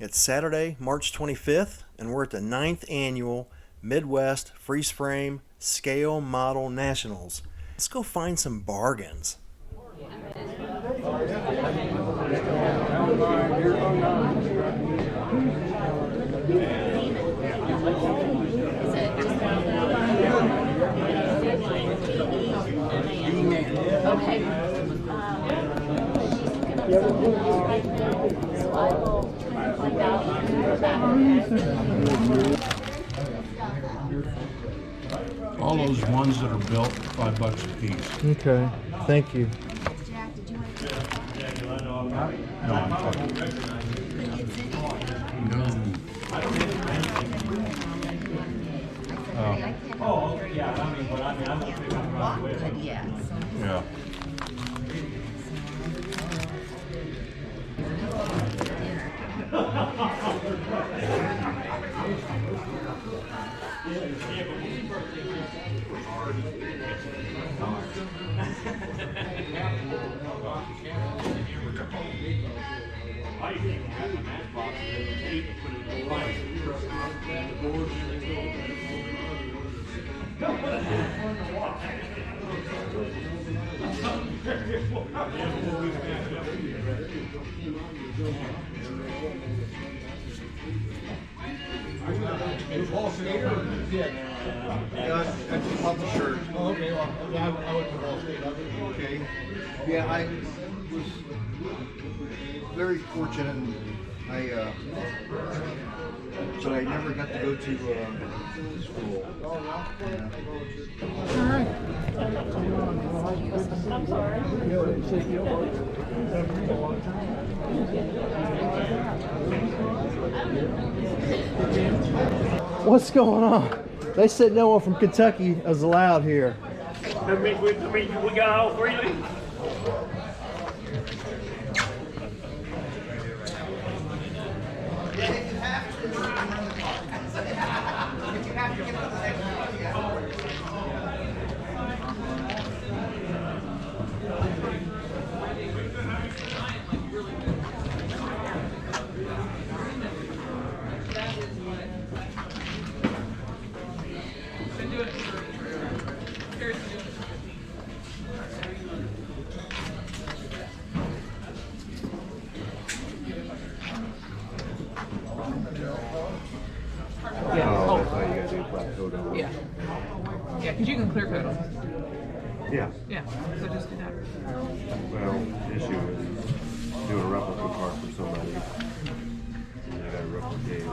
It's Saturday, March 25th, and we're at the 9th Annual Midwest Freeze Frame Scale Model Nationals. Let's go find some bargains. Okay. So I will find out. All those ones that are built, $5 a piece. Okay, thank you. Jack, did you want to No, I'm talking. No. Oh, yeah. I mean, but I'm yeah. Yeah. I just bought the shirt. Oh, okay. Well, yeah, I went to Wall State. Okay. Yeah, I was very fortunate. But I never got to go to school. I'm sorry. What's going on? They said no one from Kentucky is allowed here. I mean, we got all three of these. Yeah. Yeah, because you can clear coat them. Yeah. Yeah, so just do that. Well, the issue is doing a replica part for somebody. And I got to replicate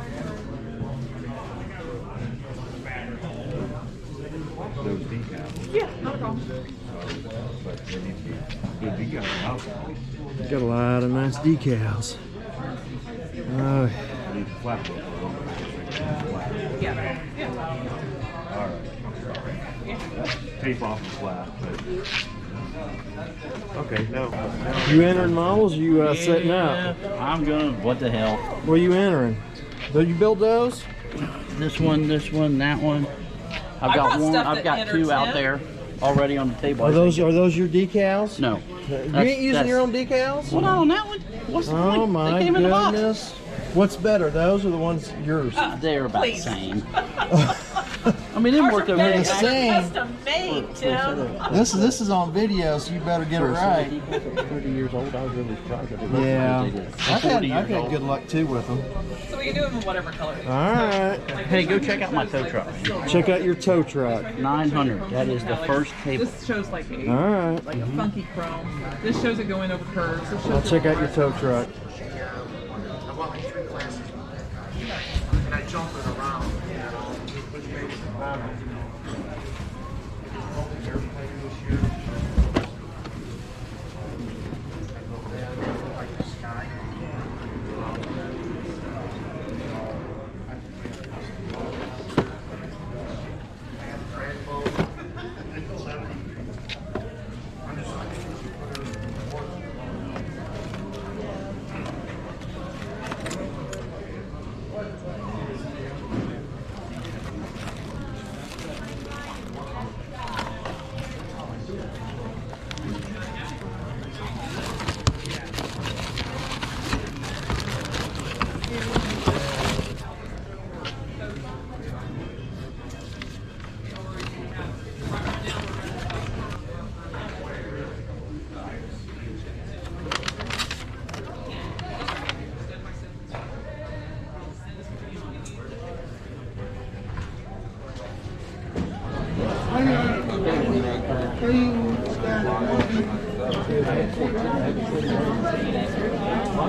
those decals. Yeah, not a problem. But they need to be good decals out. Got a lot of nice decals. I need to flat book for them. Yeah. Yeah. All right. Tape off the flat. But... Okay, no. You entering models? Or you setting up? I'm gonna. What the hell? What are you entering? Did you build those? This one, that one. I've got one. I've got two out there already on the table. Are those your decals? No. You ain't using your own decals? Well, not on that one. What's the point? Oh my They came in the box. goodness! What's better, those or the ones yours? They're about the same. I mean, them worked over They're here. the same. Custom made, Tim. This is on video, so you better get it right. 30 years old. I was really surprised at it. Yeah, I've had old. good luck too with them. So we can do them in whatever color. All right, Hey, go check out my tow truck. check out your tow truck. 900. That is the first cable. This shows like a All right, like a funky chrome. This shows it going over curves. This shows I'll it check out your tow truck. I bought like 3 classes. And I jump it around. Which makes it better. Like the sky.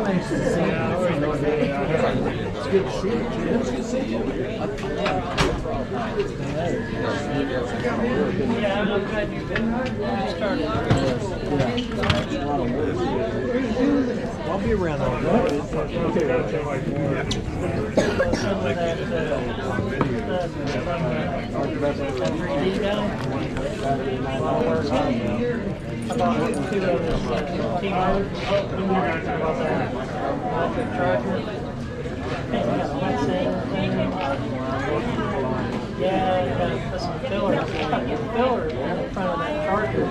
Nice to see you. It's good to see you. It's good to see you. Yeah, I'm glad you've been started. I'll be around all day. About 2 of his team members. Electric charger. Yeah, you gotta put some fillers in front of that charger.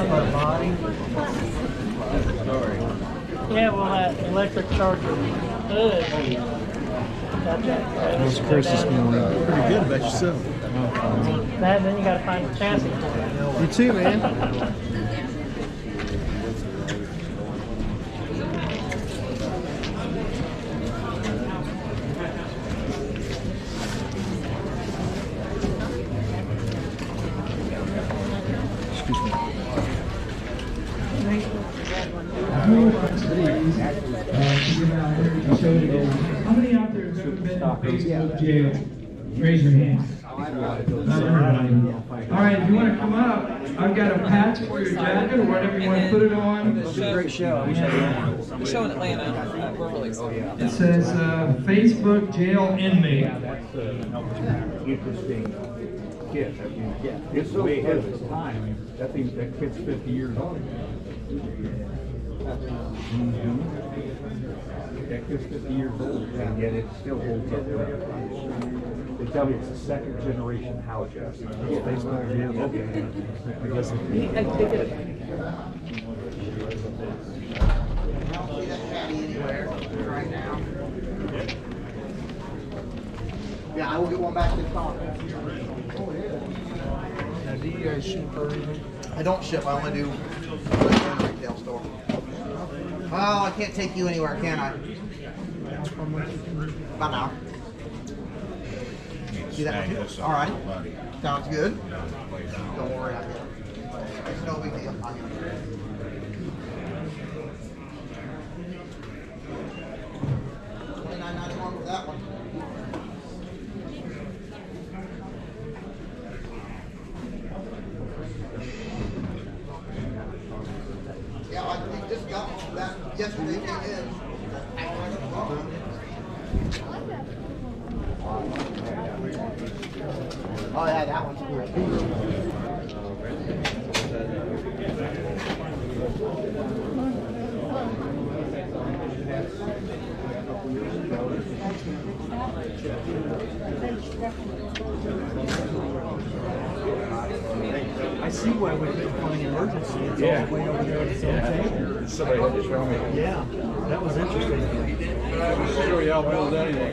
About body. Yeah, well, that electric charger hood. How's Chris this morning? Pretty good about yourself. That, then you gotta find the chassis for it. You too, man. How many out there have ever been to Facebook jail? Raise your hand. Not everybody. All right, if you want to come up, I've got a patch for your jacket or whatever you want to put it on. It's a great show. The show in Atlanta. We're really excited. It says Facebook jail inmate. Interesting kid. I mean, it's way ahead of its time. That kid's 50 years old. That kid's 50 years old, and yet it still holds up. They tell me it's a second generation house. Yeah, I will get one back to the car. Now, do you guys ship or anything? I don't ship, I only do retail store. Well, I can't take you anywhere, can I? About an hour. See that one too? All right. Sounds good. Don't worry, I get it. It's no big deal. I get it. $29.91 for that one. Yeah, we just got that yesterday. Came in. Oh yeah, that one's cool. I see why we couldn't find emergency. It's all the way over there at its own table. Somebody had to show me. Yeah, that was interesting. I will show you how it builds anyway.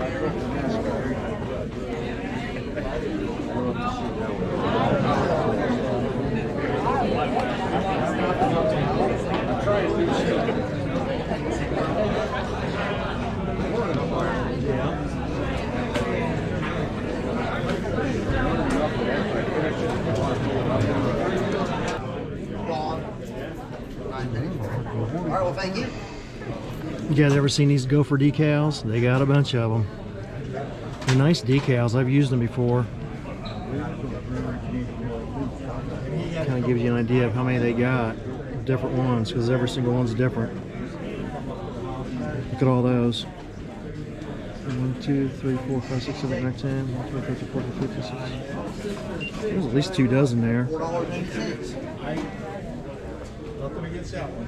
All right, well, thank you. You guys ever seen these gopher decals? They got a bunch of them. They're nice decals. I've used them before. Kind of gives you an idea of how many they got. Different ones, because every single one's different. Look at all those. 1, 2, 3, 4, 5, 6, 7, 8, 9, 10, 1, 2, 3, 4, 5, 6, 6. There's at least 2 dozen there. Nothing against that one.